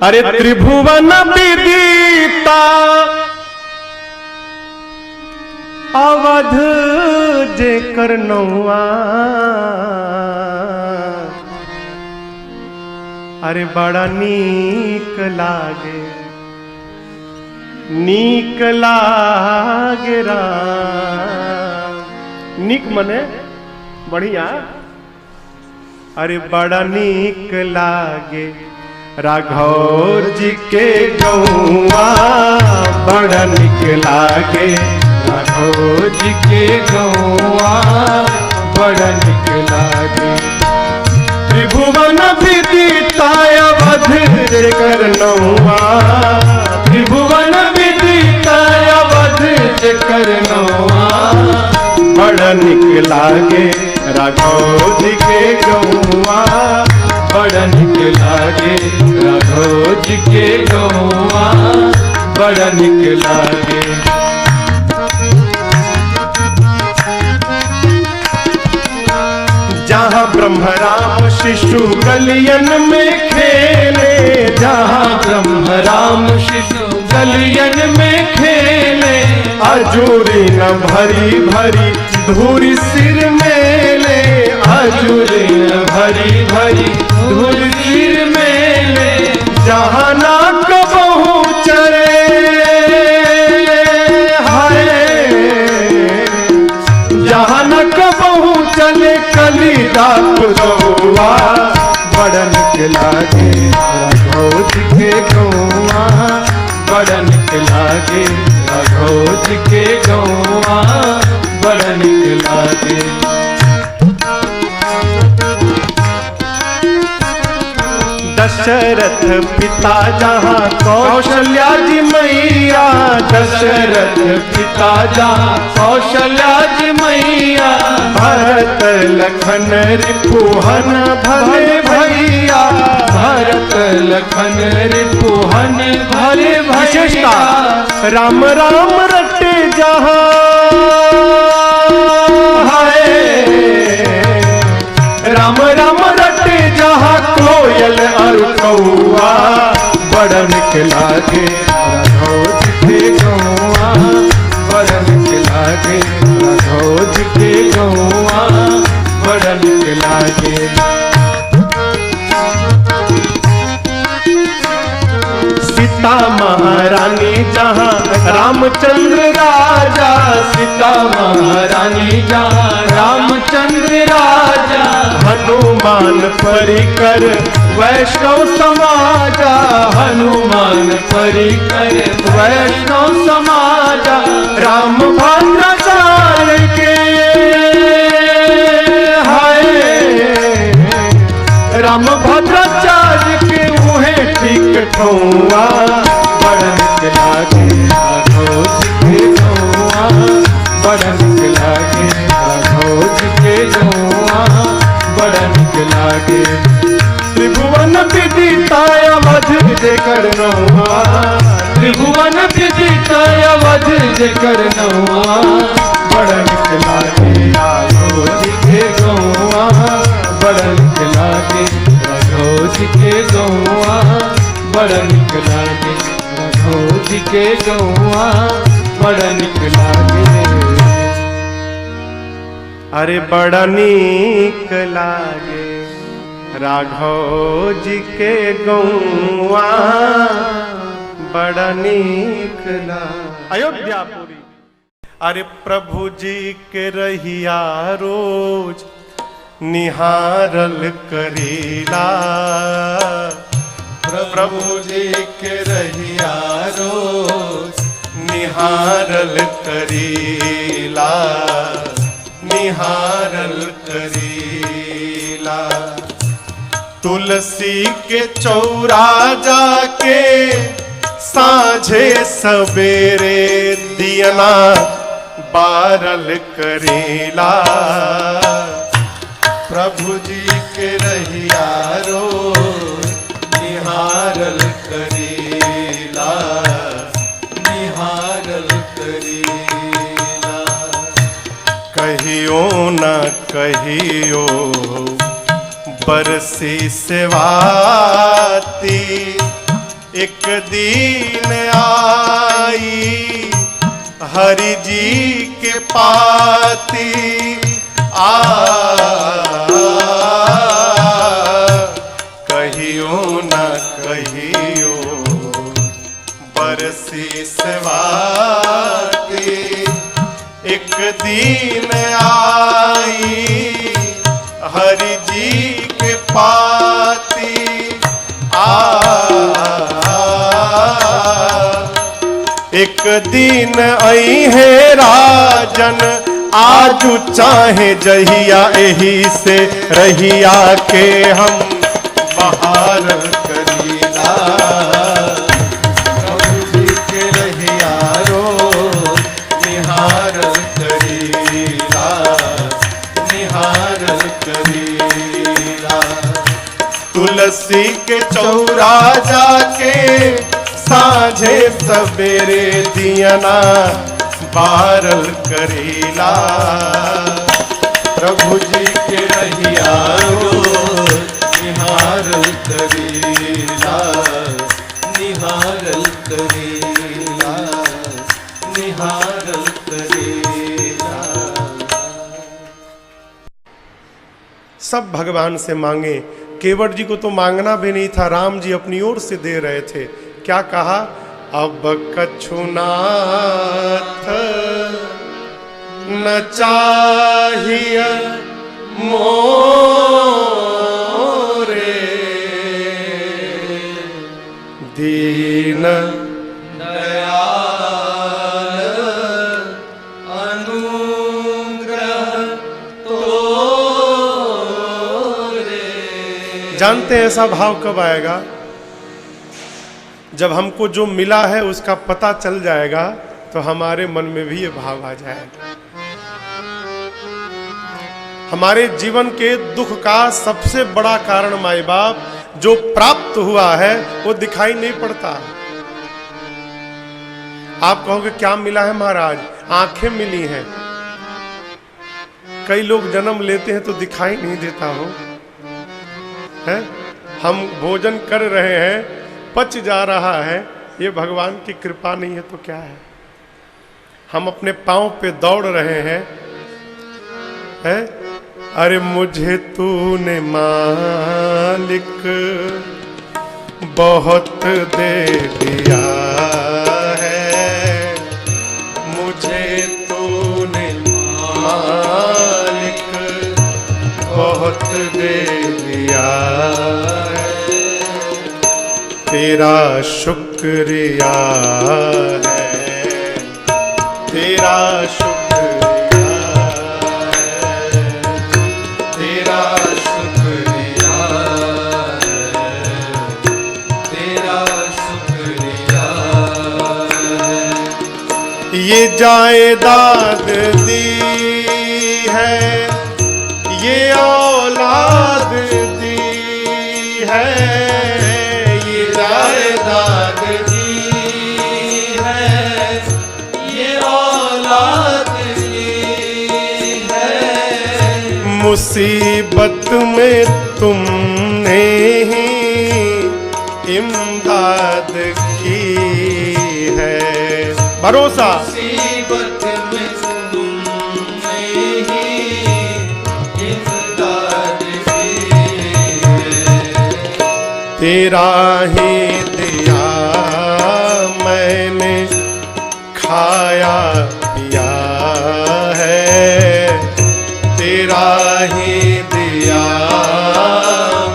अरे त्रिभुवन विदिता अवध जे करनौआ, अरे बड़ा नीक लागे, नीक लागे राम। नीक मने बढ़िया। अरे बड़ा नीक लागे राघव जी के गौआ, बड़ा नीक लागे राघव जी के गौआ, बड़ा नीक लागे। त्रिभुवन विदिता अवध जे करनौआ, त्रिभुवन विदिता अवध जे करनौआ, बड़ा नीक लागे राघव जी के गौआ, बड़ा नीक लागे राघव जी के गौआ, बड़ा नीक लागे। जहाँ ब्रह्म राम शिशु गलियन में खेले, जहाँ ब्रह्म राम शिशु गलियन में खेले, अजूरी न भरी भरी धूरी सिर मेले, अजूरी न भरी भरी धूरी सिर मेले। जहाँ नाक बहु चरे हाय, जहाँ नाक बहु चले कलिदास गौआ, बड़ा नीक लागे राघव जी के गौआ, बड़ा नीक लागे राघव जी के गौआ, बड़ा नीक लागे। दशरथ पिता जहाँ कौशल्या जी मैया, दशरथ पिता जहाँ कौशल्या जी मैया, भरत लखन रिपुहन भले भैया, भरत लखन रिपुहन भले भैया। राम राम रटे जहाँ हाय, राम राम रटे जहाँ कोयल और कौआ, बड़ा नीक लागे राघव जी के गौआ, बड़ा नीक लागे राघव जी के गौआ, बड़ा नीक लागे। सीता महारानी जहाँ रामचंद्र राजा, सीता महारानी जहाँ रामचंद्र राजा, हनुमान परिकर वैष्णव समाजा, हनुमान परिकर वैष्णव समाजा। राम भद्राचार्य के हाय, राम भद्राचार्य के उहे ठीक ठौआ, बड़ा नीक लागे राघव जी के गौआ, बड़ा नीक लागे राघव जी के गौआ, बड़ा नीक लागे। त्रिभुवन विदिता अवध जे करनौआ, त्रिभुवन विदिता अवध जे करनौआ, बड़ा नीक लागे राघव जी के गौआ, बड़ा नीक लागे राघव जी के गौआ, बड़ा नीक लागे राघव जी के गौआ, बड़ा नीक लागे। अरे बड़ा नीक लागे राघव जी के गौआ, बड़ा नीक लागे। अयोध्यापुरी। अरे प्रभु जी के रहिया रोज निहारल करीला, प्रभु जी के रहिया रोज निहारल करीला, निहारल करीला। तुलसी के चौरा जाके साँझे सवेरे दियना बारल करीला, प्रभु जी के रहिया रोज निहारल करीला, निहारल करीला। कहियो न कहियो बरसी सेवाती, एक दीन आई हरि जी के पाती कहियो न कहियो बरसी स्वाति एक दीन आई हरि जी के पाती एक दिन आई है राजन आजू चाहे जहिया एही से रहिया के हम बहार करीला प्रभु जी के रहिया रो निहार करीला निहार करीला तुलसी के चौरा जाके साझे सवेरे दियना बारल करीला प्रभु जी के रहिया निहारल करीला निहारल करीला निहारल करीला। सब भगवान से मांगे, केवट जी को तो मांगना भी नहीं था, राम जी अपनी ओर से दे रहे थे। क्या कहा? अब कछुनाथ न चाहिए मोरे दीन दयाल अनुग्रह तोरे। जानते हैं ऐसा भाव कब आएगा? जब हमको जो मिला है उसका पता चल जाएगा तो हमारे मन में भी ये भाव आ जाएगा। हमारे जीवन के दुख का सबसे बड़ा कारण माई बाप जो प्राप्त हुआ है वो दिखाई नहीं पड़ता। आप कहोगे क्या मिला है महाराज? आंखें मिली हैं। कई लोग जन्म लेते हैं तो दिखाई नहीं देता हो है? हम भोजन कर रहे हैं, पच जा रहा है, ये भगवान की कृपा नहीं है तो क्या है? हम अपने पांव पे दौड़ रहे हैं, है? अरे मुझे तूने मालिक बहुत दे दिया है, मुझे तूने मालिक बहुत दे दिया है, तेरा शुक्रिया है, तेरा शुक्रिया है, तेरा शुक्रिया है, तेरा शुक्रिया है। ये जायदाद दी है, ये औलाद दी है, मुसीबत में तुमने ही इमदाद की है। भरोसा मुसीबत में तुमने ही इमदाद की है, तेरा ही दिया मैंने खाया पिया है, तेरा ही दिया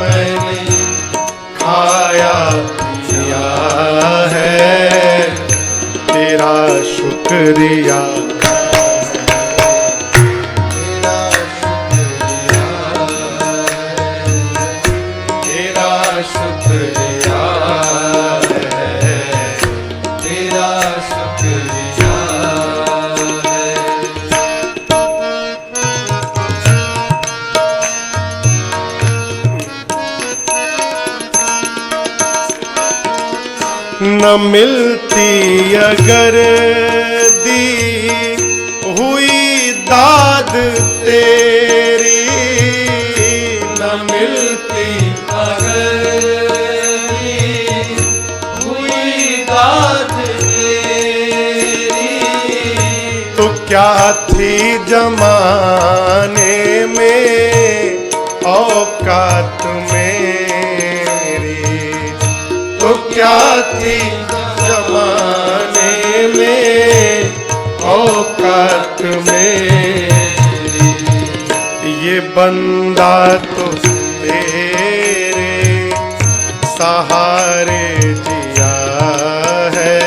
मैंने खाया पिया है, तेरा शुक्रिया, तेरा शुक्रिया, तेरा शुक्रिया है, तेरा शुक्रिया है। न मिलती अगर दी हुई दाद तेरी, न मिलती अगर दी क्या थी जमाने में औकात मेरी, तो क्या थी जमाने में औकात मेरी। ये बंदा तो तेरे सहारे जिया है,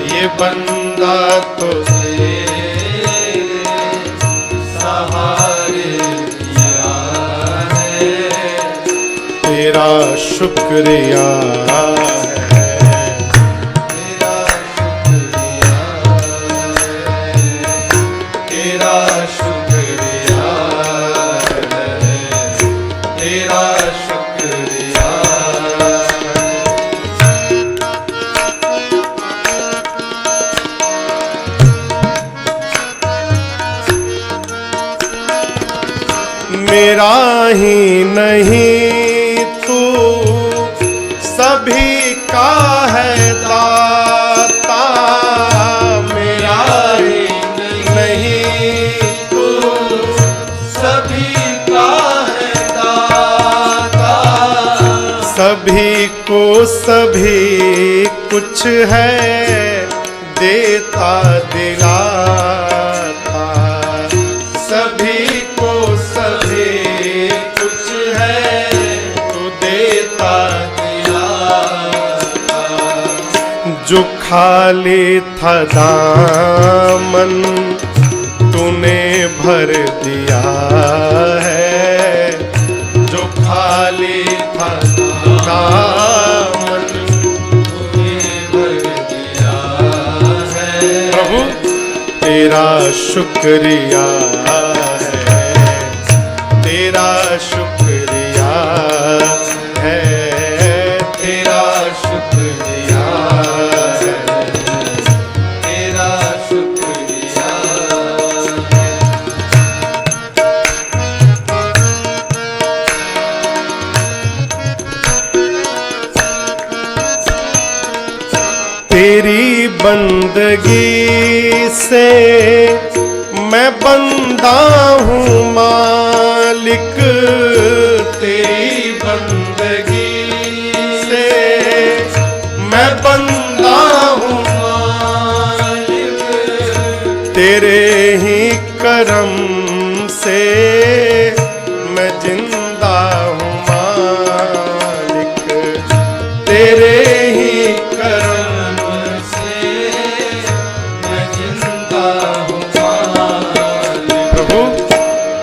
ये बंदा तो तेरे सहारे जिया है, तेरा शुक्रिया है, तेरा शुक्रिया है, तेरा शुक्रिया है, तेरा शुक्रिया। मेरा ही नहीं तू सभी का है दाता, मेरा ही नहीं तू सभी का है दाता, सभी को सभी कुछ है देता दिलाता, सभी को सभी कुछ है तो देता दिलाता। जो खाली था दामन तूने भर दिया है, जो खाली था दामन तूने भर दिया है। प्रभु तेरा शुक्रिया है, तेरा शुक्रिया है, तेरा शुक्रिया है, तेरा शुक्रिया है। तेरी बंदगी से मैं बंदा हूँ मालिक, तेरी बंदगी से मैं बंदा हूँ मालिक, तेरे ही करम से मैं जिंदा हूँ मालिक, तेरे ही करम से मैं जिंदा हूँ मालिक। प्रभु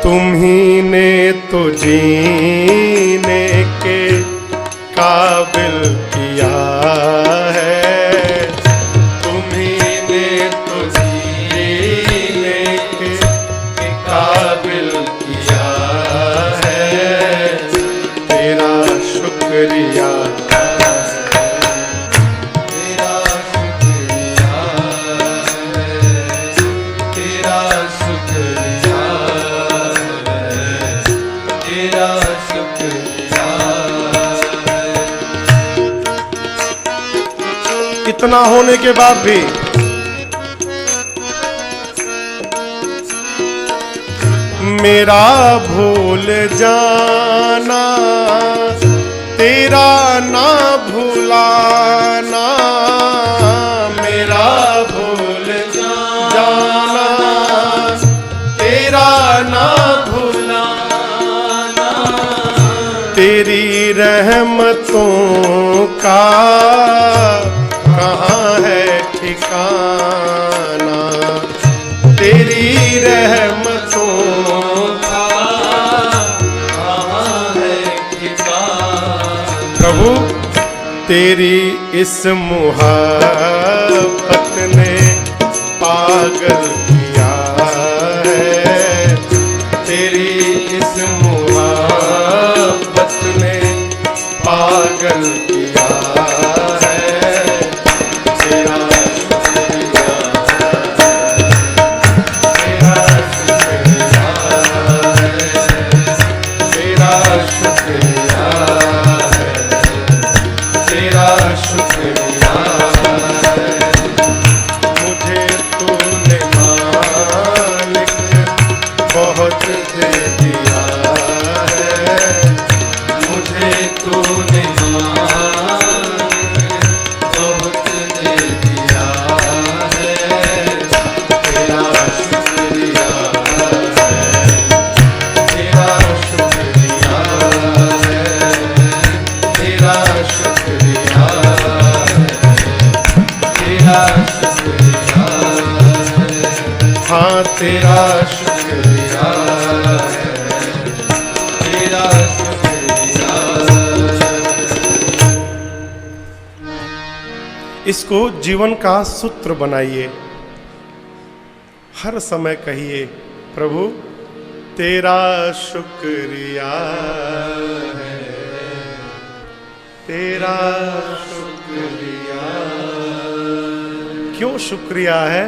तुम्ही ने तो जीने के काबिल किया है, तुम्ही ने तो जीने के काबिल किया है, तेरा शुक्रिया है, तेरा शुक्रिया है, तेरा शुक्रिया है, तेरा शुक्रिया है। इतना होने के बाद भी मेरा भूल जाना, तेरा ना भुलाना, मेरा भूल जाना, तेरा ना भुलाना, तेरी रहमतों का कहाँ है ठिकाना, तेरी रहमतों का कहाँ है ठिकाना। प्रभु तेरी इस मुहब्बत ने पागल किया है, तेरी इस मुहब्बत ने पागल किया है, तेरा शुक्रिया है, तेरा शुक्रिया है, तेरा शुक्रिया है, तेरा शुक्रिया है। मुझे तूने तेरा शुक्रिया है, तेरा शुक्रिया। इसको जीवन का सूत्र बनाइए, हर समय कहिए प्रभु तेरा शुक्रिया है, तेरा शुक्रिया। क्यों शुक्रिया है?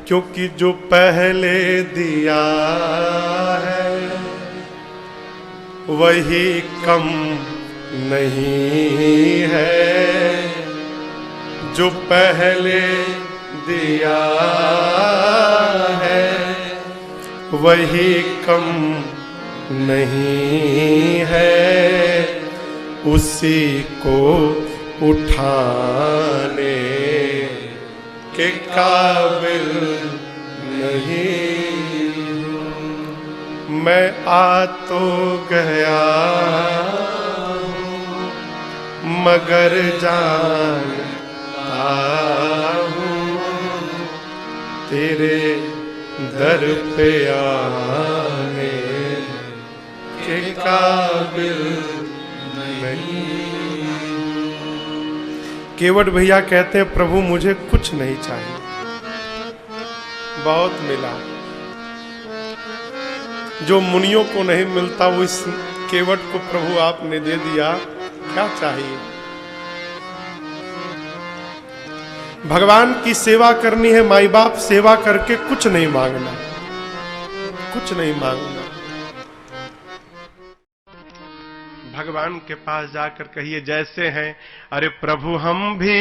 क्योंकि जो पहले दिया है वही कम नहीं है, जो पहले दिया है वही कम नहीं है, उसी को उठाने के काबिल नहीं। मैं आ तो गया मगर जानता हूँ तेरे दर पे आने के काबिल नहीं। केवट भैया कहते हैं प्रभु मुझे कुछ नहीं चाहिए, बहुत मिला। जो मुनियों को नहीं मिलता वो इस केवट को प्रभु आपने दे दिया, क्या चाहिए? भगवान की सेवा करनी है, माई बाप सेवा करके कुछ नहीं मांगना, कुछ नहीं मांगना। भगवान के पास जाकर कहिए जैसे हैं, अरे प्रभु हम भी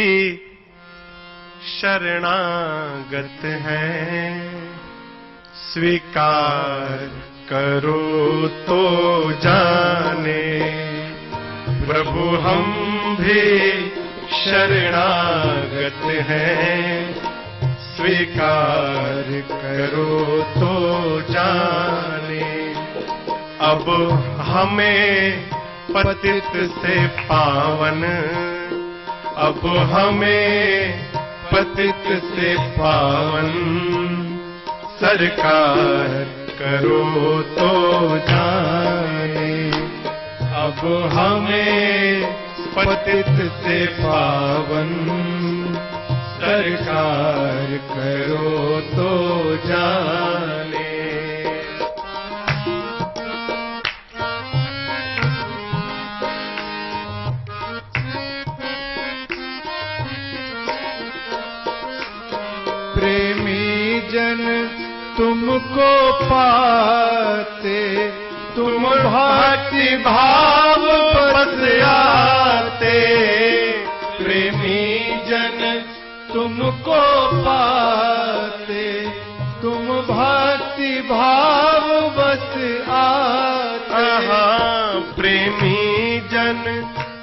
शरणागत हैं, स्वीकार करो तो जाने। प्रभु हम भी शरणागत हैं, स्वीकार करो तो जाने। अब हमें पतित से पावन, अब हमें पतित से पावन, सरकार करो तो जाने। अब हमें पतित से पावन, सरकार करो तो जाने। प्रेमी जन तुमको पाते, तुम भक्ति भाव बस आते। प्रेमी जन तुमको पाते, तुम भक्ति भाव बस आते। प्रेमी जन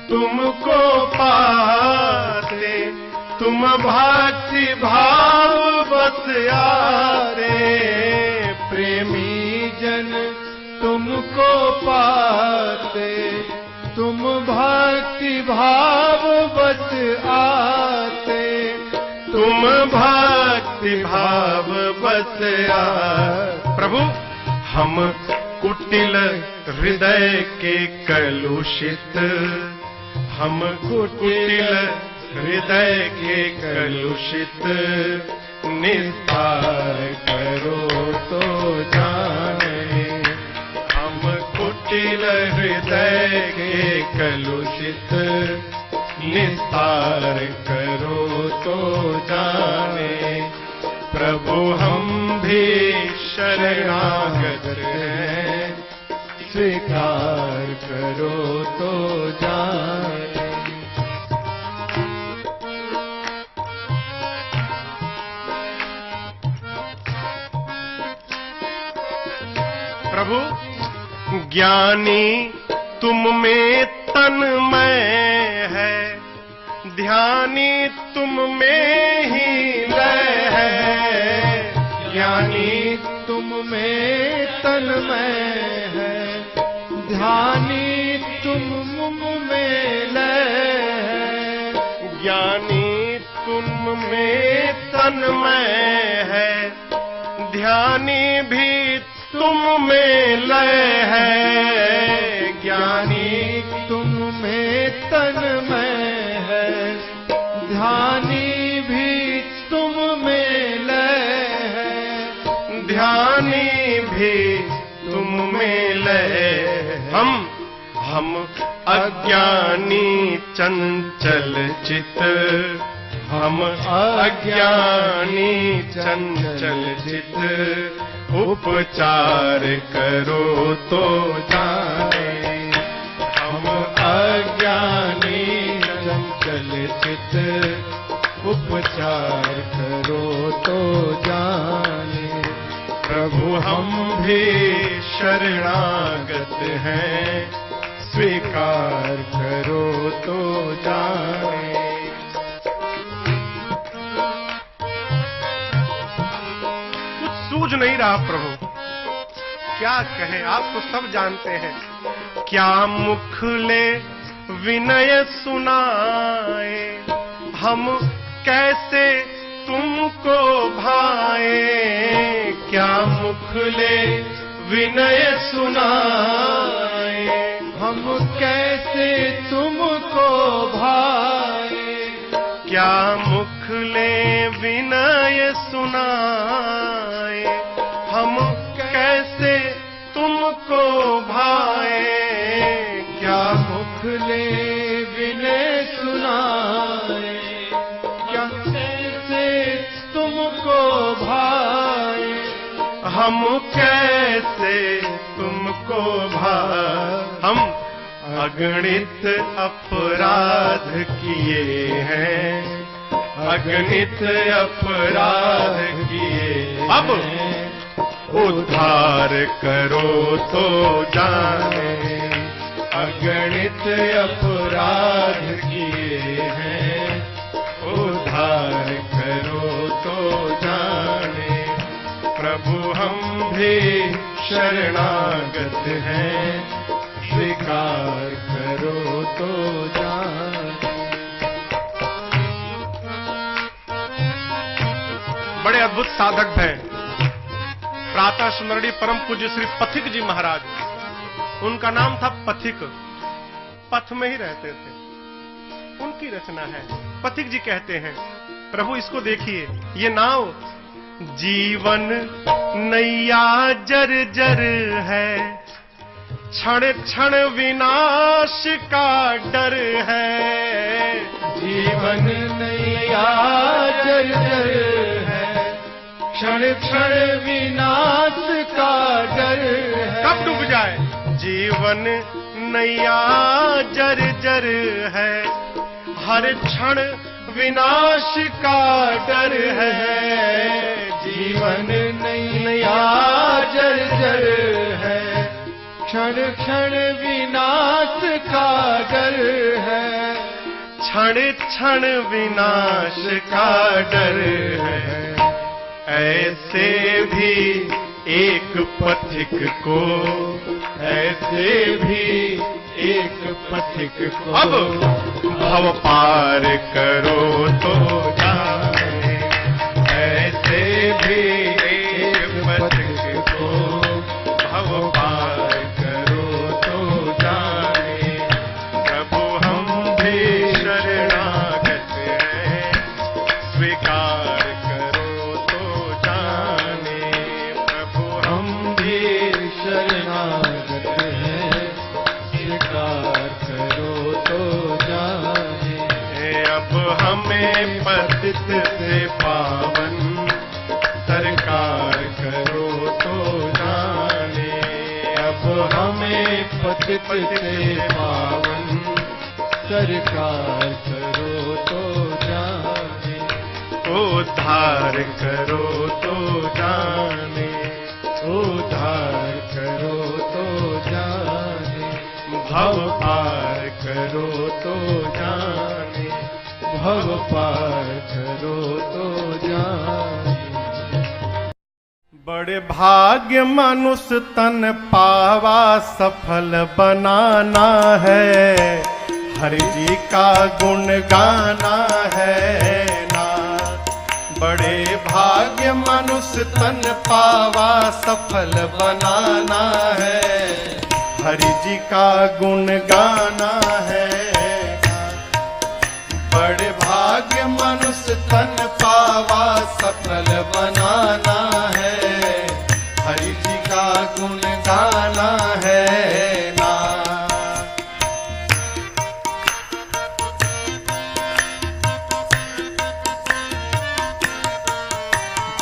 तुमको पाते, तुम भक्ति भाव बस आते। प्रेमी जन तुमको पाते, तुम भक्ति भाव बस आते। तुम भक्ति भाव बस आते। प्रभु हम कुटिल हृदय के कलुषित, हम कुटिल हृदय के कलुषित, निस्तार करो तो जाने। हम कुटिल हृदय के कलुषित, निस्तार करो तो जाने। प्रभु हम भी शरणागत हैं, स्वीकार करो तो जाने। प्रभु ज्ञानी तुम में तन्मय है, ध्यानी तुम में ही लय है। ज्ञानी तुम में तन्मय है, ध्यानी तुम में लय है। ज्ञानी तुम में तन्मय है, ज्ञानी भी तुम में लय है, ज्ञानी तुम में तन्मय है, ध्यानी भी तुम में लय है, ध्यानी भी तुम में लय है। हम अज्ञानी चंचल चित, हम अज्ञानी चंचल चित, उपचार करो तो जाने। हम अज्ञानी चंचल चित, उपचार करो तो जाने। प्रभु हम भी शरणागत हैं, स्वीकार करो तो जाने। सूझ नहीं रहा प्रभु, क्या कहें, आप तो सब जानते हैं। क्या मुख ले विनय सुनाए, हम कैसे तुमको भाए। क्या मुख ले विनय सुनाए, हम कैसे तुमको भाए। क्या मुख ले विनय सुनाए, हम कैसे तुमको भाए। क्या मुख ले विनय सुनाए, क्या कैसे तुमको भाए। हम कैसे तुमको भाए। हम अगणित अपराध किए हैं, अगणित अपराध किए। अब उद्धार करो तो जाने। अगणित अपराध किए हैं, उद्धार करो तो जाने। प्रभु हम भी शरणागत हैं, स्वीकार करो तो जाने। बड़े अद्भुत साधक हैं प्रातः स्मरणीय परम पूज्य श्री पथिक जी महाराज। उनका नाम था पथिक, पथ में ही रहते थे, उनकी रचना है। पथिक जी कहते हैं, प्रभु इसको देखिए, ये नाव जीवन नैया जर जर है, क्षण क्षण विनाश का डर है। जीवन नैया जर जर है, क्षण क्षण विनाश का डर है। कब डूब जाए। जीवन नैया जर जर है, हर क्षण विनाश का डर है। जीवन नैया जर जर है, क्षण क्षण विनाश का डर है। क्षण क्षण विनाश का डर है। ऐसे भी एक पथिक को, ऐसे भी एक पथिक को। अब भव पार करो तो जाने। ऐसे भी एक पथिक को, भव पार करो तो जाने। प्रभु हम भी शरणागत हैं, स्वीकार करो तो जाने। प्रभु हम भी शरणागत है, स्वीकार करो तो जाने। अब हमें पतित से पावन सरकार करो तो जाने। अब हमें पतित से पावन सरकार करो तो जाने। उद्धार करो तो जाने। उद्धार करो तो जाने। भव पार करो तो जाने। भव पार करो तो जाने। बड़े भाग्य मनुष्य तन पावा सफल बनाना है, हरि जी का गुण गाना है ना। बड़े भाग्य मनुष्य तन पावा सफल बनाना है, हरि जी का गुण गाना है। बड़े भाग्य मनुष्य तन पावा सफल बनाना है, हरि जी का गुण गाना है ना।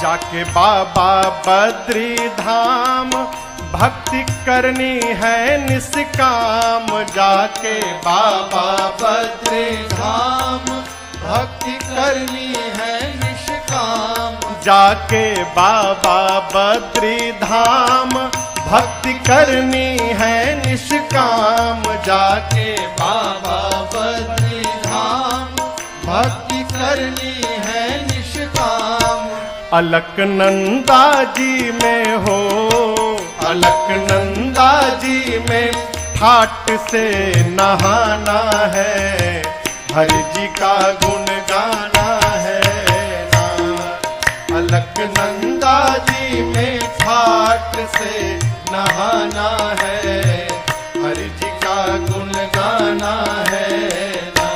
जाके बाबा बद्री धाम भक्ति करनी है निष्काम, जाके बाबा बद्री धाम भक्ति करनी है निष्काम, जाके बाबा बद्री धाम भक्ति करनी है निष्काम, जाके बाबा बद्री धाम भक्ति करनी है निष्काम। अलकनंदा जी में हो, अलकनंदा जी में ठाट से नहाना है, हरि जी का गुण गाना है ना। अलकनंदा जी में ठाट से नहाना है, हरि जी का गुण गाना है ना।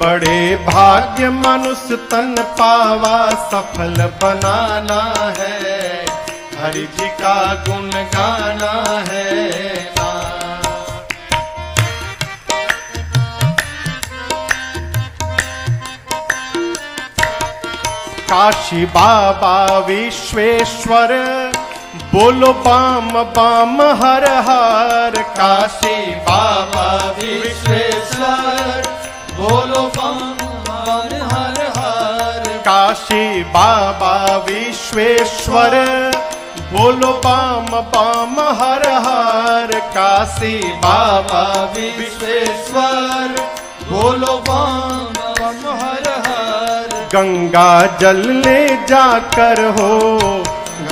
बड़े भाग्य मनुष्य तन पावा सफल बनाना है, हरि जी का गुण गाना है ना। काशी बाबा विश्वेश्वर बोलो बाम बाम हर हर, काशी बाबा विश्वेश्वर बोलो बाम बाम हर हर, काशी बाबा विश्वेश्वर बोलो बाम बाम हर हर, काशी बाबा विश्वेश्वर बोलो बाम बाम हर हर। गंगा जल ले जाकर हो,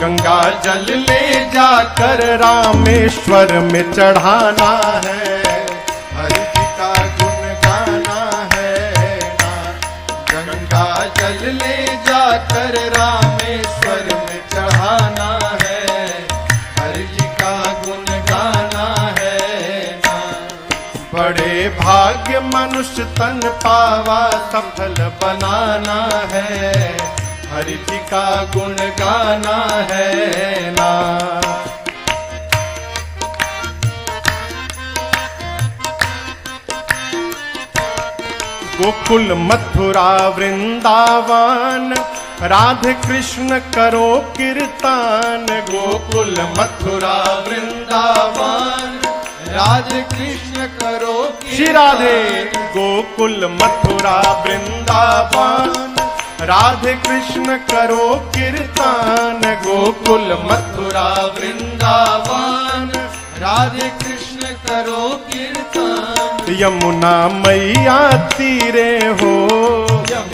गंगा जल ले जाकर रामेश्वर में चढ़ाना है, हरि जी का गुण गाना है ना। गंगा जल ले जाकर रामेश्वर में चढ़ाना है, हरि जी का गुण गाना है ना। बड़े भाग्य मनुष्य तन पावा सफल बनाना है, हरि जी का गुण गाना है ना। गोकुल मथुरा वृंदावन राधे कृष्ण करो कीर्तन, गोकुल मथुरा वृंदावन राधे कृष्ण करो श्री राधे। गोकुल मथुरा वृंदावन राधे कृष्ण करो कीर्तन, गोकुल मथुरा वृंदावन राधे कृष्ण करो कीर्तन। यमुना मैया तीरे हो,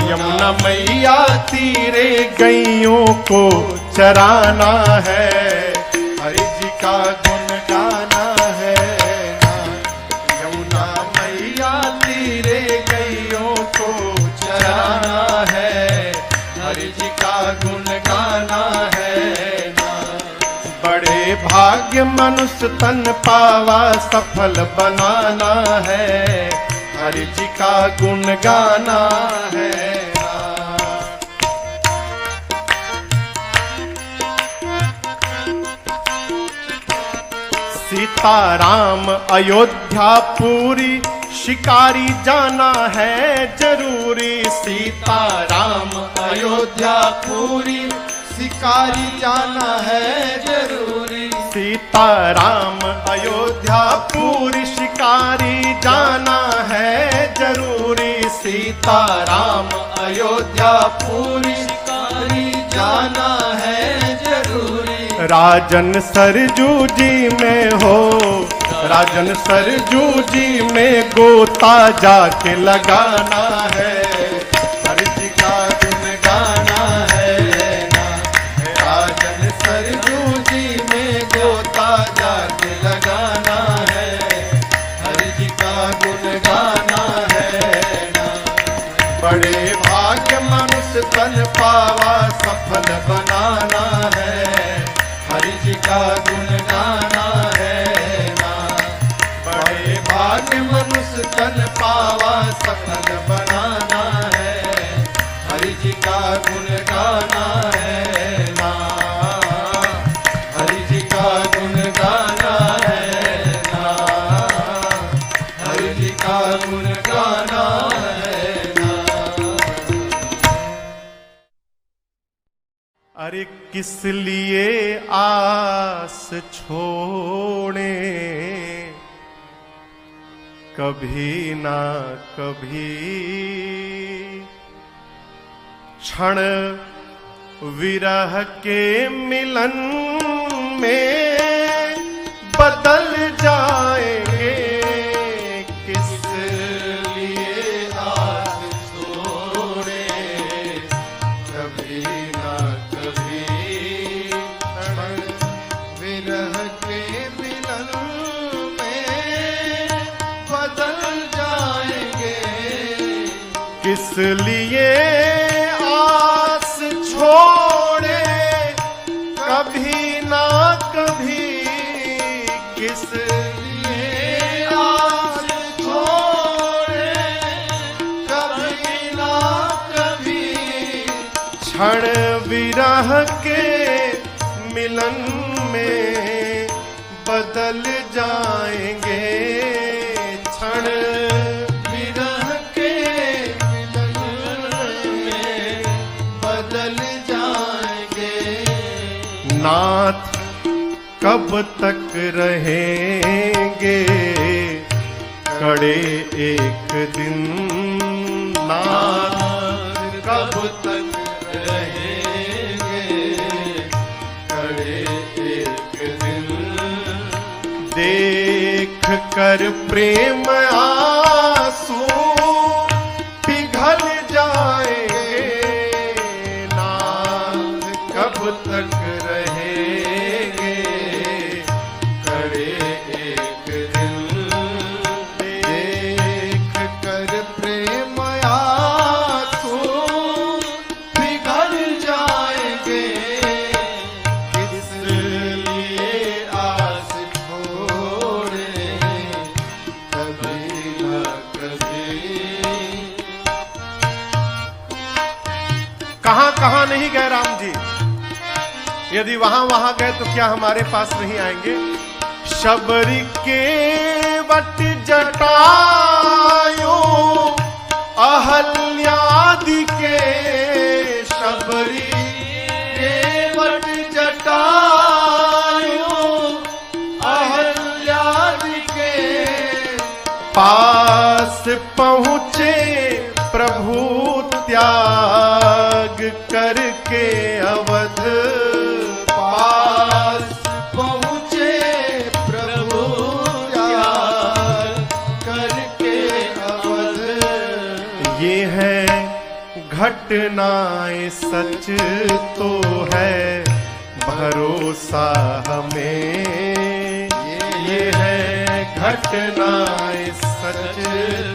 यमुना मैया तीरे गैयों को चराना है, हरि जी का गुण गाना है ना। यमुना मैया तीरे गैयों को चराना है, हरि जी का गुण गाना है ना। बड़े भाग्य मनुष्य तन पावा सफल बनाना है, हरि जी का गुण गाना है ना। सीताराम अयोध्या पूरी शिकारी जाना है जरूरी, सीताराम अयोध्या पूरी शिकारी जाना है जरूरी, सीताराम अयोध्या पूरी शिकारी जाना है जरूरी, सीताराम अयोध्या पूरी शिकारी जाना है जरूरी। राजन सरजू जी में हो, राजन सरजू जी में गोता जाके लगाना है, हरि जी का गुण गाना है ना। राजन सरजू जी में गोता जाके लगाना है, हरि जी का गुण गाना है ना। बड़े भाग भाग्य मनुष्य तन पावा सफल बनाना है, हरि जी का गुण गाना है ना। बड़े भाग्य मनुष्य तन पावा सफल बनाना है, हरि जी का गुण गाना है ना। हरि जी का गुण गाना है ना, हरि जी का गुण गाना है ना। अरे किस लिए आस छोड़े, कभी ना कभी क्षण विरह के मिलन में बदल जाएंगे। किस लिए आस छोड़े, कभी ना कभी क्षण विरह के मिलन में बदल जाएंगे। किस लिए आस छोड़े, कभी ना कभी, किस लिए आस छोड़े, कभी ना कभी क्षण विरह के मिलन में बदल जाएंगे। क्षण विरह के मिलन में बदल जाएंगे। नाथ कब तक रहेंगे कड़े एक दिन, नाथ कब तक रहेंगे कड़े एक दिन। देख कर प्रेम आंसू पिघल जाएंगे, नाथ कब तक रहेंगे कड़े एक दिन। देख कर प्रेम आंसू पिघल जाएंगे। किस लिए आस छोड़े, कभी ना कभी। कहां कहां नहीं गए राम जी, यदि वहां वहां गए तो क्या हमारे पास नहीं आएंगे। शबरी के वट जटायु अहल्यादि के, शबरी के वट जटायु अहल्यादि के पास पहुँचे प्रभु त्याग करके अवध। पास पहुँचे प्रभु त्याग करके अवध। ये है घटनाएं सच तो है भरोसा हमें। ये है घटनाएं सच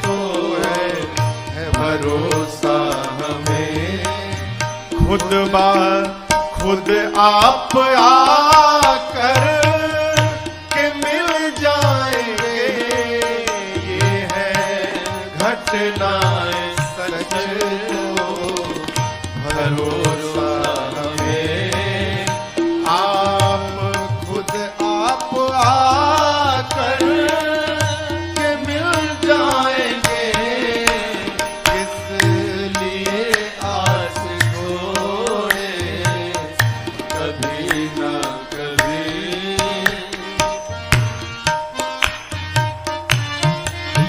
तो है भरोसा हमें। खुद आप आकर के मिल जाएंगे। ये है घटनाएं सच तो भरोसा हमें। खुद आप आकर के मिल जाएंगे। किस लिए आस छोड़े, कभी ना कभी।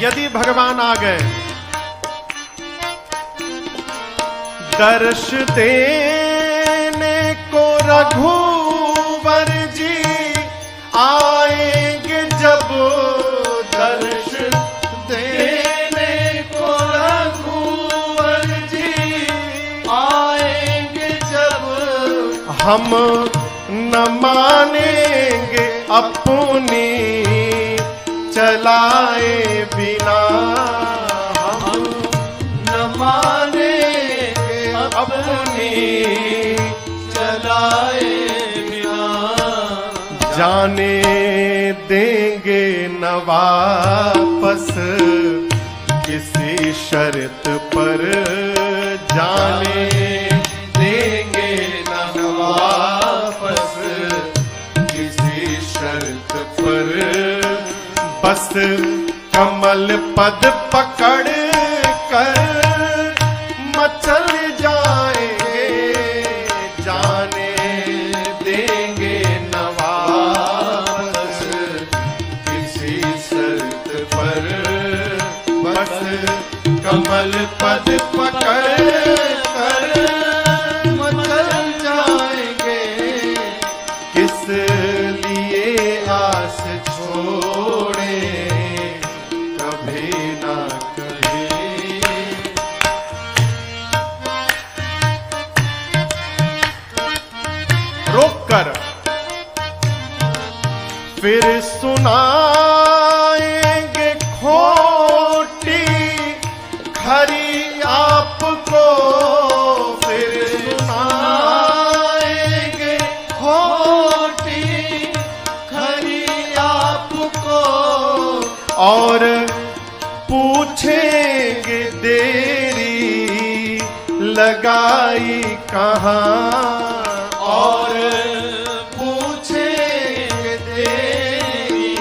यदि भगवान आ गए, दर्श देने को रघुवर जी आएंगे जब। दर्श देने को रघुवर जी आएंगे जब। हम न मानेंगे अपनी चलाए बिना। हम न मानेंगे अपनी चलाए बिना जाने देंगे न वापस किसी शर्त पर, जाने देंगे न वापस किसी शर्त पर। बस कमल पद पकड़ कर मचल जाएंगे, जाने देंगे न वापस किसी शर्त पर। बस कमल पद पकड़ कर मचल जाएंगे, किस लिए आस छोड़े कभी ना कभी। रोक कर फिर सुनाएंगे खोटी खरी आपको, फिर सुनाएंगे खोटी खरी आपको और पूछेंगे देरी लगाई कहाँ, और पूछेंगे देरी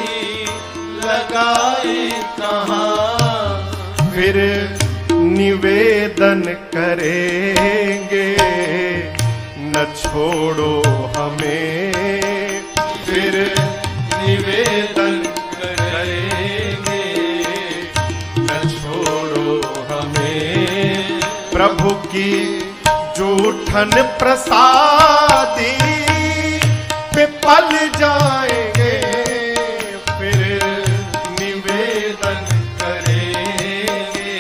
लगाई कहाँ। फिर निवेदन करेंगे न छोड़ो हमें, फिर निवेदन करेंगे न छोड़ो हमें। प्रभु की जूठन प्रसादी पे पल जाएंगे, फिर निवेदन करेंगे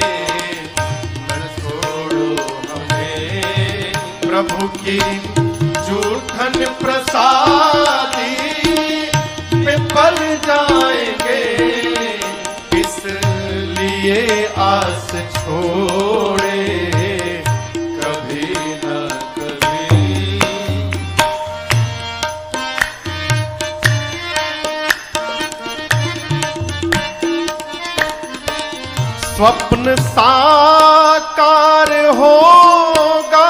न छोड़ो हमें। प्रभु की जूठन प्रसादी पे पल जाएंगे, इसलिए आस छोड़े कभी न कभी। स्वप्न साकार होगा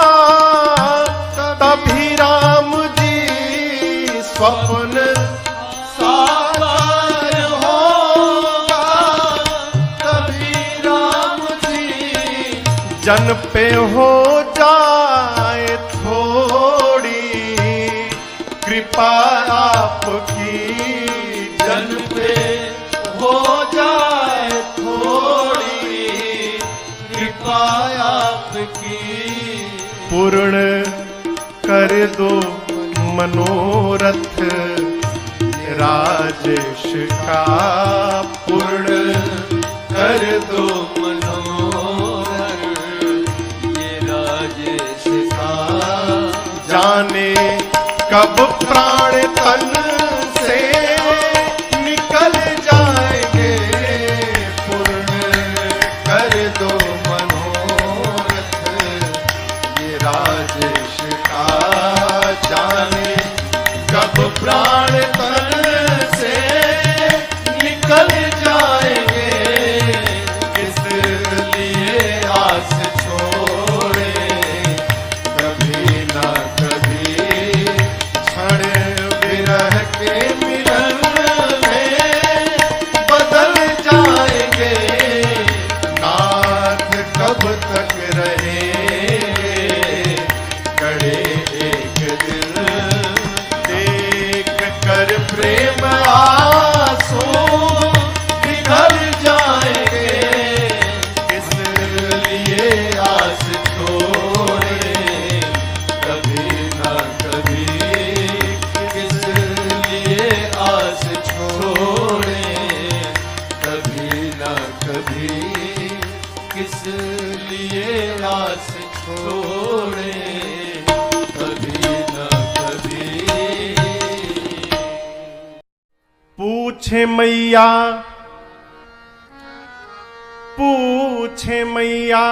तभी राम जी, स्वप्न साकार होगा तभी राम जी। जन पे हो जाए थोड़ी कृपा आपकी, जन पे हो जाए थोड़ी कृपा आपकी। पूर्ण कर दो मनोरथ राजेश का, पूर्ण कर दो मनोहर ये राजेश का। जाने कब प्राण तन से निकल जाएंगे, पूर्ण कर दो मनोरथ ये राजेश का। जाने कब प्राण तन से निकल जाएंगे, इसलिए आस छोड़े कभी ना कभी। क्षण विरह के मिलन में बदल जाएंगे, नाथ कब तक रहेंगे कड़े एक दिन। देख कर प्रेम आंसू पिघल जाएंगे, इसलिए आस छोड़े कभी ना कभी। इसलिए आस छोड़े कभी ना कभी। किस लिए आस छोड़े कभी ना कभी। पूछे मैया, पूछे मैया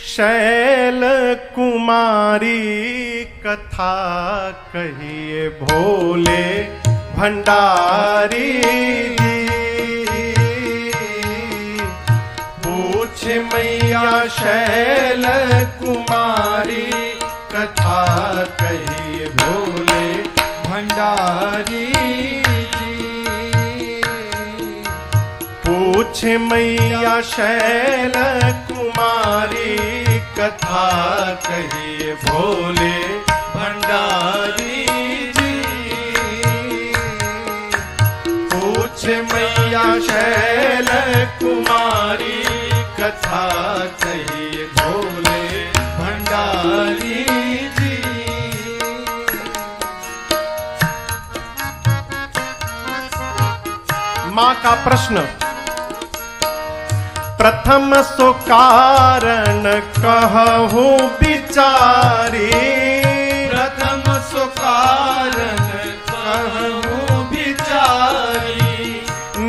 शैल कुमारी कथा कहिए भोले भंडारी जी। पूछ मैया शैल कुमारी कथा कहिए भोले भंडारी जी। पूछ मैया शैल कुमारी कथा कहिए भोले भंडारी जी। पूछ मैया शैल कुमारी कथा कहिए भोले भंडारी जी। मां का प्रश्न, प्रथम सो कारण कहूँ विचारी। प्रथम सो कारण कहूँ विचारी।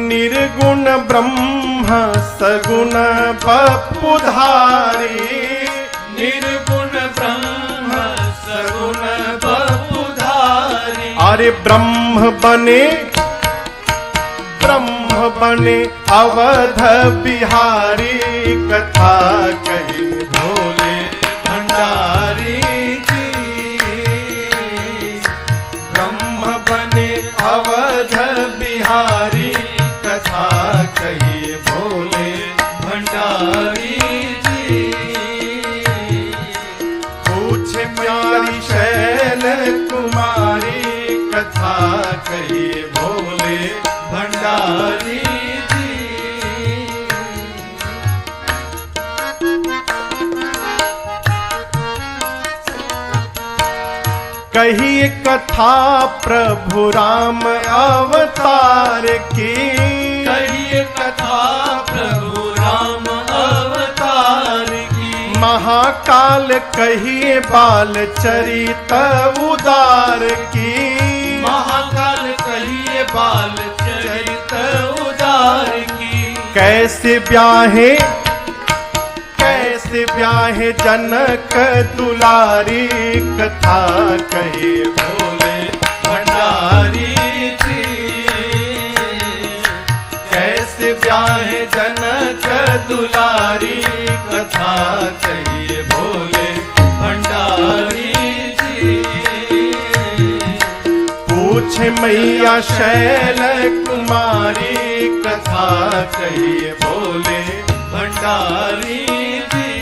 निर्गुण ब्रह्म सगुण बपुधारी। निर्गुण ब्रह्म सगुण बपुधारी। अरे ब्रह्म बने अवध बिहारी कथा कही भोले भंडारी जी। ब्रह्म बने अवध बिहारी कथा कही भोले भंडारी जी। पूछ प्यारी शैल कुमारी कथा कही भोले भंडारी जी। कहिए कथा प्रभु राम अवतार की। कहिए कथा प्रभु राम अवतार की। महाकाल कहिए बाल चरित उदार की। महाकाल कहिए बाल चरित उदार की। कैसे ब्याहे जनक दुलारी कथा कहिए भोले भंडारी जी। कैसे ब्याहे जनक दुलारी कथा कहिए भोले भंडारी जी। पूछ मैया शैल कुमारी कथा कहिए भोले भंडारी जी।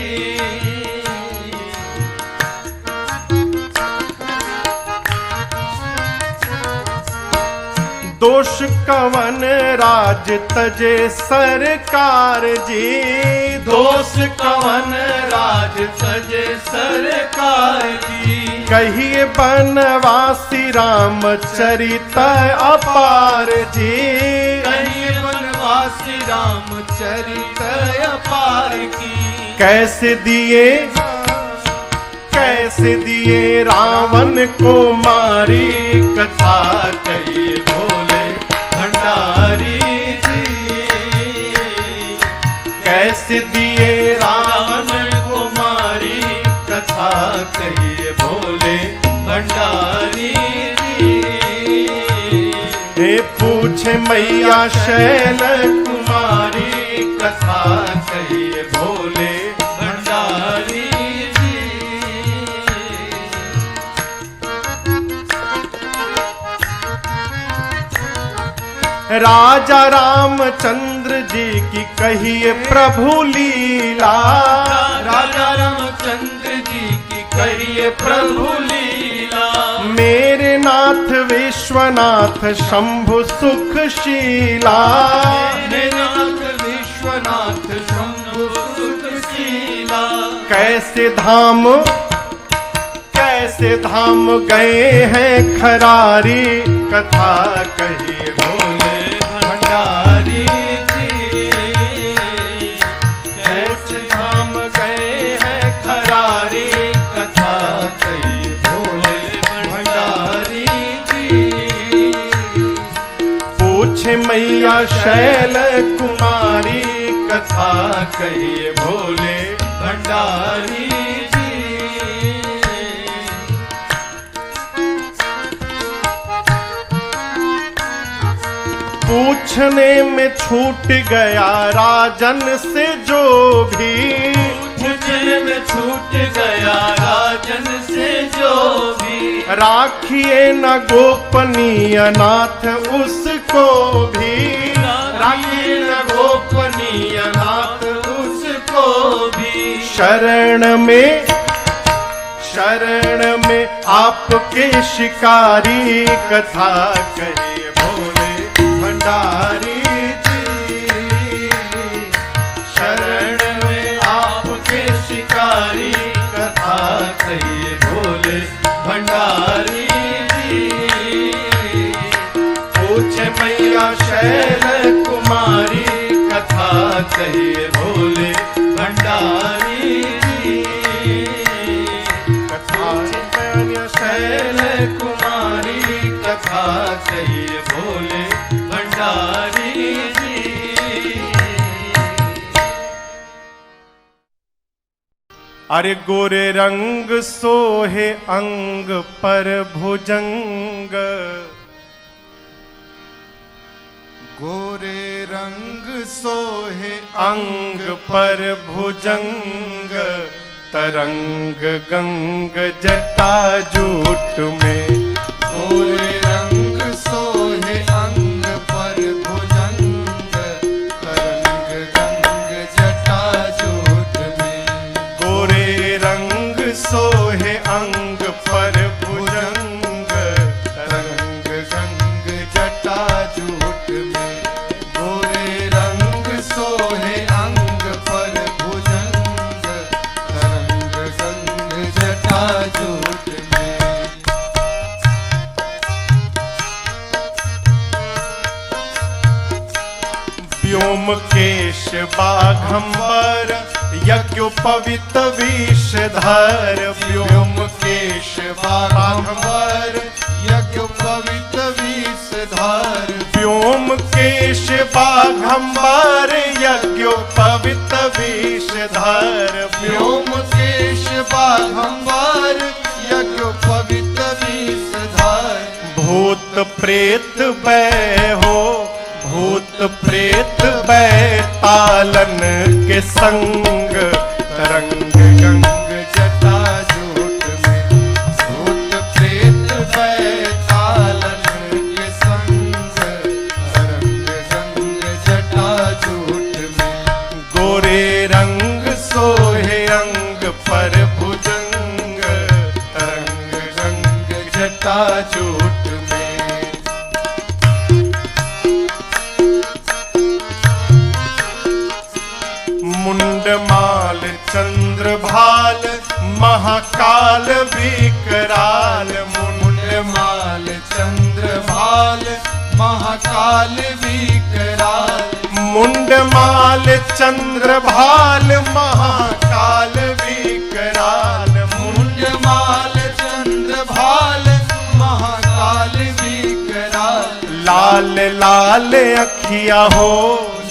दोष कवन राज तजे सरकार जी। दोष कवन राज तजे सरकार जी। कहिए बनवासी रामचरित अपार जी। कहिए बनवासी रामचरित अपार की। कैसे दिए रावण को मारी कथा कहिए भोले भंडारी जी। कैसे दिए रावण को मारी कथा कहिए भोले भंडारी जी। हे पूछ मैया शैल कुमारी कथा कहिए भोले भंडारी जी। राजा रामचंद्र जी की कहिए प्रभु लीला। राजा रामचंद्र जी की कहिए प्रभु लीला। मेरे नाथ विश्वनाथ शंभु सुखशीला। मेरे नाथ विश्वनाथ शंभु सुखशीला। कैसे धाम गए हैं खरारी कथा कहिए भोले भंडारी जी। कैसे धाम गए हैं खरारी कथा कहिए भोले भंडारी जी। पूछ मैया शैल कुमारी कथा कहिए भोले भंडारी जी। पूछने में छूट गया राजन से जो भी, पूछने में छूट गया राजन से जो भी, राखिए न गोपनीय नाथ उसको भी, राखिए न गोपनीय नाथ उसको भी। शरण में आपके शिकारी कथा कहिए भोले भंडारी जी। शरण में आपके शिकारी कथा कहिए भोले भंडारी जी। पूछे मैया शैल कुमारी कथा कहिए भोले भंडारी जी। शैल कुमारी कथा कहिए भोले भंडारी जी। अरे गोरे रंग सोहे अंग पर भुजंग, गोरे रंग सोहे अंग पर भुजंग, तरंग गंग जटा जूट में। गोरे रंग सोहे अंग पर भुजंग, तरंग गंग जटा जूट में। गोरे रंग सोहे अंग पर भुजंग, तरंग गंग जटा जूट में। गोरे रंग सोहे अंग पर भुजंग, तरंग गंग जटा जूट में। व्योमकेश बाघंबर यज्ञोपवीत विषधर। व्योमकेश बाघंबर यज्ञोपवीत विषधर। व्योमकेश बाघंबर यज्ञोपवीत विषधर। व्योमकेश बाघंबर यज्ञोपवीत विषधर। भूत प्रेत बै हो, भूत प्रेत बैतालन के संग, तरंग गंग जटा जूट में। भूत प्रेत बैतालन के संग, तरंग गंग जटा जूट में। गोरे रंग सोहे अंग पर भुजंग, तरंग गंग जटा जूट में। मुंडमाल चंद्रभाल महाकाल विकराल। मुंडमाल चंद्रभाल महाकाल विकराल। मुंडमाल चंद्रभाल महाकाल विकराल। मुंडमाल चंद्रभाल महाकाल विकराल। लाल लाल अखिया हो,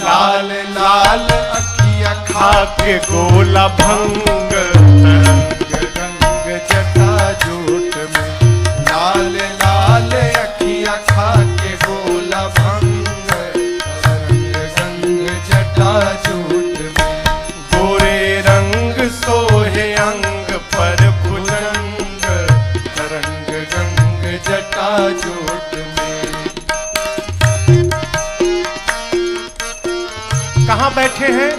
लाल लाल अखिया खाके गोला भंग, तरंग गंग जटा जूट में। लाल लाल अखिया खाके गोला भंग, तरंग गंग जटा जूट में। गोरे रंग सोहे अंग पर भुजंग, तरंग गंग जटा जूट में। कहाँ बैठे हैं?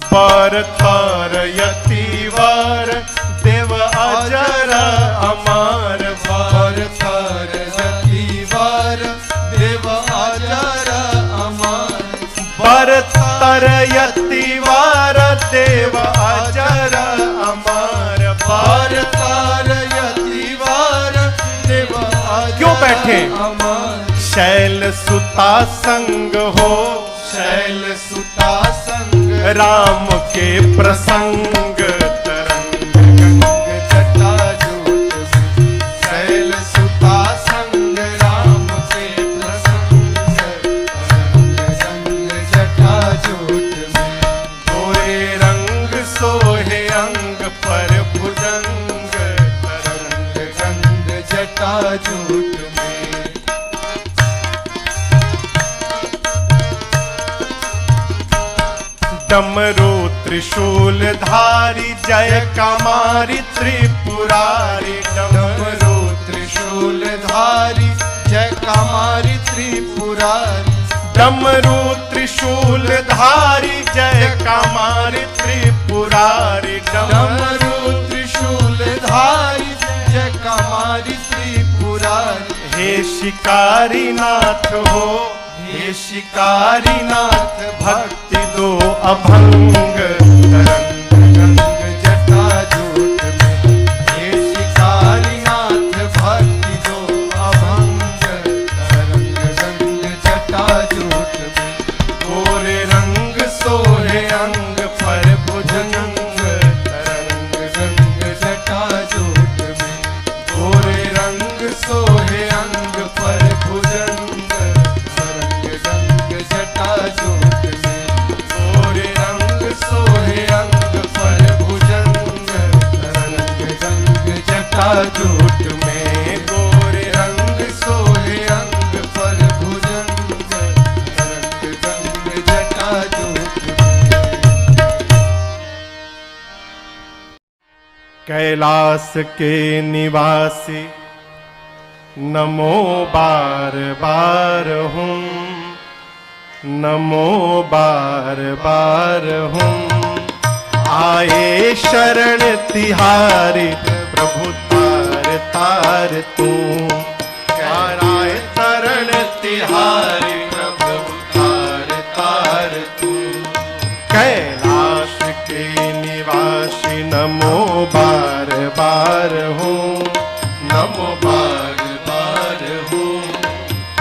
बर तर यतिवर देव अजर अमर। बर तर यतिवर देव अजर अमर। बर तर यतिवर देव अजर अमर। बर तर यतिवर देव अजर क्यों बैठे? अमर। शैल सुता संग हो, शैल सुता संग राम के प्रसंग, तरंग गंग जटा जूट में। शैल सुता संग राम के प्रसंग, तरंग गंग जटा जूट में। गोरे रंग सोहे पर भुजंग तरंग गंग जटाजूट में। डमरू त्रिशूल धारी जय कमारी त्रिपुरारी। डमरू त्रिशूल धारी जय कामारी त्रिपुरारी। डमरू त्रिशूल धारी जय कमारी त्रिपुरारी। डमरू त्रिशूल धारी जय कामारी त्रिपुरारी। हे शिकारी नाथ हो, हे शिकारी नाथ भक्ति दो अभंग तरंग गंग जटाजूट में। हे शिकारी नाथ भक्ति दो अभंग तरंग गंग जटाजूट में। गोरे रंग सोहे अंग पर भुजंग तरंग गंग जटाजूट में। गोरे रंग सोहे अंग पर भुजंग। तरंग गंग जटाजूट में। गोरे रंग सोहे अंग पर भुजंग। तरंग गंग जटाजूट में। गोरे रंग सोहे अंग पर भुजंग तरंग गंग जटाजूट में। कैलाश के निवासी नमो बार बार हूँ, नमो बार बार हूँ। आए शरण तिहारी प्रभु तार तार तू। आए शरण तिहारी प्रभु तार तार तू। कैलाश के निवासी नमो बार बार हूँ, नमो बार बार हूँ।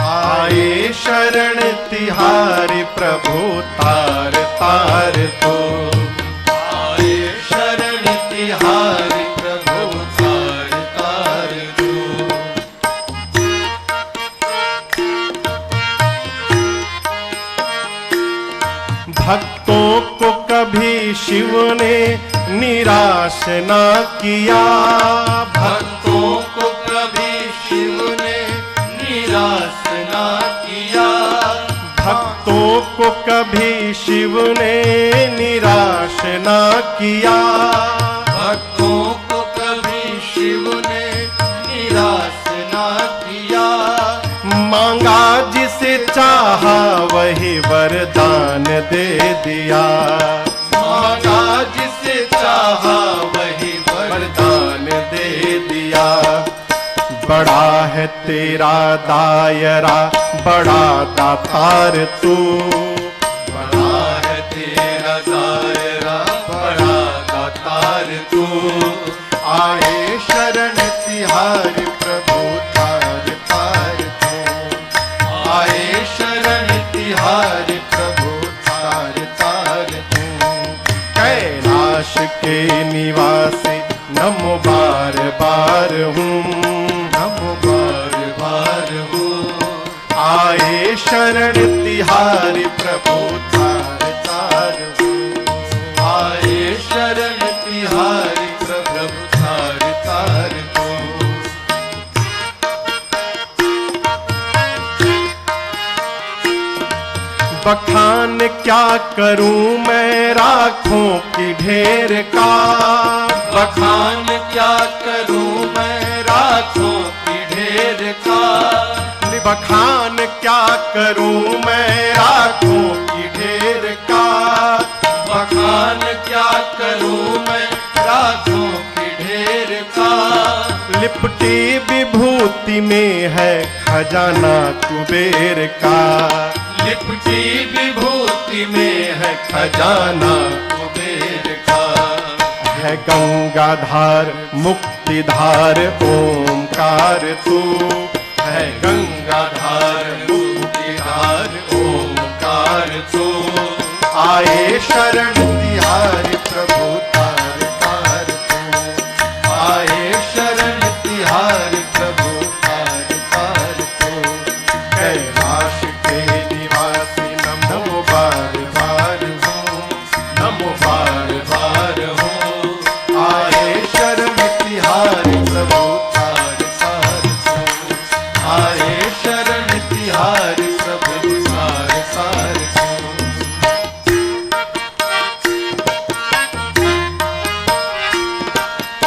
आए शरण तिहारी प्रभु तार तार तो। आए शरण तिहारी प्रभु तार तार तो। भक्तों को कभी शिव ने निराश ना किया। भक्तों को कभी शिव ने निराश ना किया। भक्तों को कभी शिव ने निराश ना किया। भक्तों को कभी शिव ने निराश ना किया। मांगा जिसे चाहा वही वरदान दे दिया। मांगा जिसे चाहा वही वरदान दे दिया। बड़ा है तेरा दायरा बड़ा दातार तू। बड़ा है तेरा दायरा बड़ा दातार तू। आए शरण तिहारी प्रभु तार तार तू। आए शरण तिहारी प्रभु तार तार तू। कैलाश के निवासी नमो बार बार हूँ, नमो बार बार हूँ। आए शरण तिहारी प्रभु तार तार हूँ। आए शरण तिहारी प्रभु तार तार हूँ। बखान क्या करूं मैं राखों की ढेर का। बखान क्या करूं मैं राखों की ढेर का। बखान क्या करूं मैं राखों की ढेर का। बखान क्या करूं मैं राखों की ढेर का। लिपटी विभूति में है खजाना कुबेर का। लिपटी विभूति में है खजाना कुबेर का। है गंगाधार मुक्तिधार ओमकार तू। है गंगाधार मुक्तिधार ओमकार तू। आए शरण तिहारी प्रभु तार तार तू। आए शरण तिहारी प्रभु तार तार तू। कैलाश के निवासी नमो बार बार हूँ, नमो बार बार हूँ। आए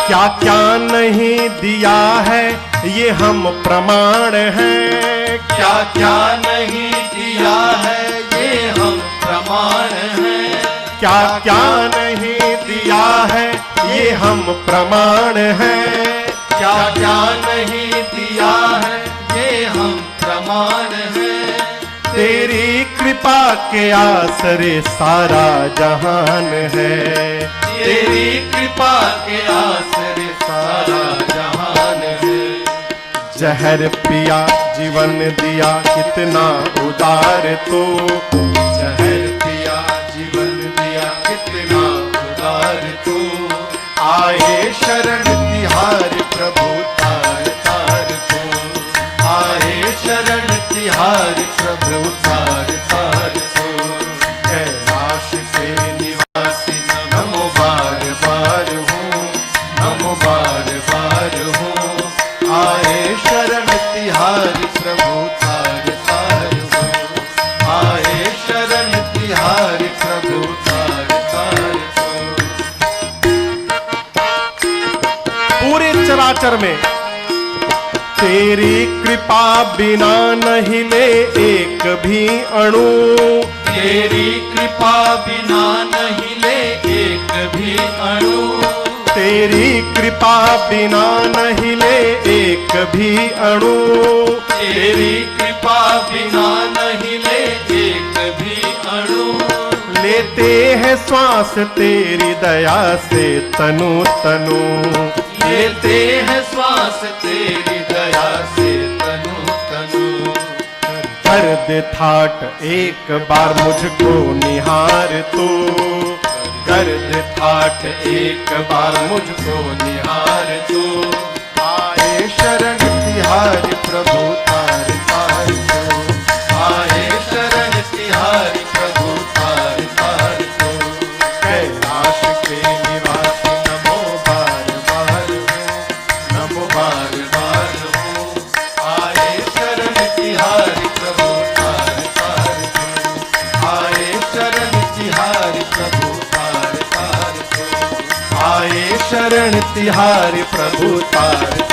क्या क्या नहीं दिया है ये हम प्रमाण हैं। क्या क्या नहीं दिया है ये हम प्रमाण हैं। क्या क्या नहीं दिया है ये हम प्रमाण हैं। क्या क्या नहीं दिया है ये हम प्रमाण हैं। तेरी कृपा के आसरे सारा जहान है। तेरी कृपा के आसरे सारा जहान है। जहर पिया जीवन दिया कितना उदार तो। जहर पिया जीवन दिया कितना उदार तू। आए शरण तिहार प्रभु तार तार तू। आए शरण तिहार प्रभु तार तार तू। कैलाश के निवासी नमो बार बार हूँ। नमो बार बार हूँ। आए शरण तिहार प्रभु तार तार हूँ। आए शरण तिहार प्रभु तार तार हूँ। पूरे चराचर में तेरी कृपा बिना न हिले एक भी अणु। तेरी कृपा बिना नहीं ले एक भी अणु। तेरी कृपा बिना न हिले एक भी अणु। तेरी कृपा बिना नहीं ले एक भी अणु। लेते हैं श्वास तेरी दया से तनु तनु। लेते हैं श्वास तेरी दया से तनु तनु। दर्द ठाट एक बार मुझको निहार तू। गर्द ठाट एक बार मुझको निहार तू। आए शरण तिहार प्रभु तार तार तू। आए शरण तिहार प्रभु तार तार तू। कैलाश के निवासी नमो बार बार हूँ। नमो बार बार हूँ। आए शरण तिहार प्रभु तार तार तू। आए शरण तिहार प्रभु तार तार तू। आए शरण तिहार प्रभु तार